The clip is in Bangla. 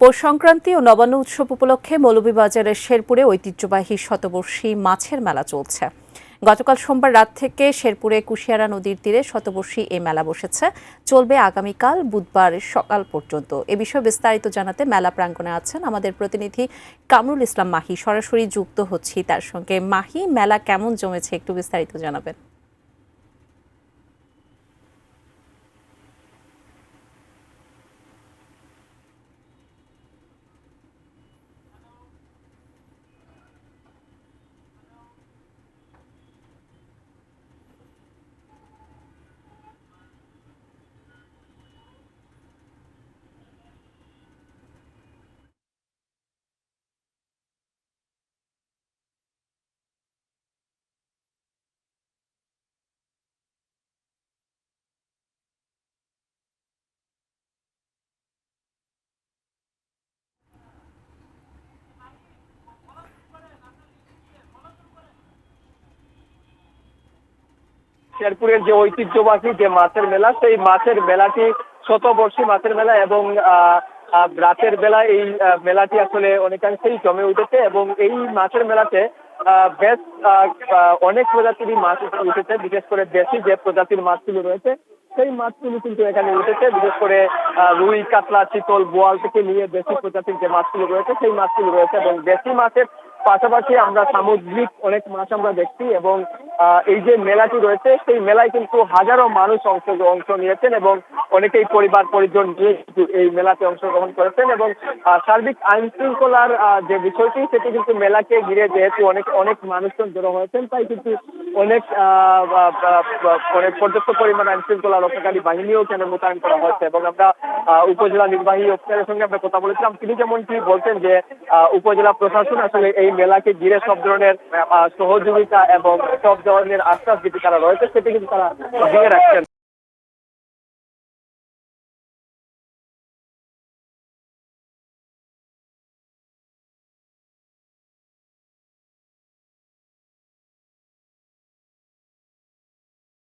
পৌষ সংক্রান্তি ও নবান্ন উৎসব উপলক্ষে মৌলভীবাজারের শেরপুরে ঐতিহ্যবাহী শতবর্ষী মাছের মেলা চলছে। গতকাল সোমবার রাত থেকে শেরপুরে কুশিয়ারা নদীর তীরে শতবর্ষী এই মেলা বসেছে, চলবে আগামীকাল বুধবার সকাল পর্যন্ত। এ বিষয়ে বিস্তারিত জানাতে মেলা প্রাঙ্গণে আছেন আমাদের প্রতিনিধি কামরুল ইসলাম মাহি। সরাসরি যুক্ত হচ্ছি তার সঙ্গে। মাহি, মেলা কেমন জমেছে একটু বিস্তারিত জানাবেন। শেরপুরের যে ঐতিহ্যবাহী যে মাছের মেলা, সেই মাছের মেলাটি শতবর্ষী মাছের মেলা এবং রাতের বেলা এই মেলাটি আসলে অনেকাংশেই জমে উঠেছে এবং এই মাছের মেলাতে বেশ অনেক প্রজাতিরই মাছ উঠেছে। বিশেষ করে দেশি যে প্রজাতির মাছগুলো রয়েছে সেই মাছগুলো কিন্তু এখানে উঠেছে। বিশেষ করে রুই, কাতলা, চিতল, বোয়াল থেকে নিয়ে দেশি প্রজাতির যে মাছগুলো রয়েছে সেই মাছগুলো রয়েছে এবং দেশি মাছের পাশাপাশি আমরা সামুদ্রিক অনেক মাছ আমরা দেখছি এবং এই যে মেলাটি রয়েছে সেই মেলায় কিন্তু হাজারো মানুষ অংশ নিয়েছেন এবং অনেকেই পরিবার পরিজন নিয়ে কিন্তু এই মেলাতে অংশগ্রহণ করেছেন এবং সার্বিক আইন শৃঙ্খলার যে বিষয়টি সেটি কিন্তু মেলাকে ঘিরে যেহেতু অনেক মানুষজন জড়ো হয়েছেন, তাই কিন্তু অনেক পর্যাপ্ত পরিমাণ আইন শৃঙ্খলা রক্ষাকারী বাহিনীও এখানে মোতায়েন করা হয়েছে এবং আমরা উপজেলা নির্বাহী অফিসারের সঙ্গে আমরা কথা বলেছিলাম। তিনি যেমনটি বলছেন যে উপজেলা প্রশাসন আসলে এই মেলাকে ঘিরে সব ধরনের সহযোগিতা এবং সব ধরনের আশ্বাস যেটি তারা রয়েছে সেটি কিন্তু তারা দিয়ে রাখছেন।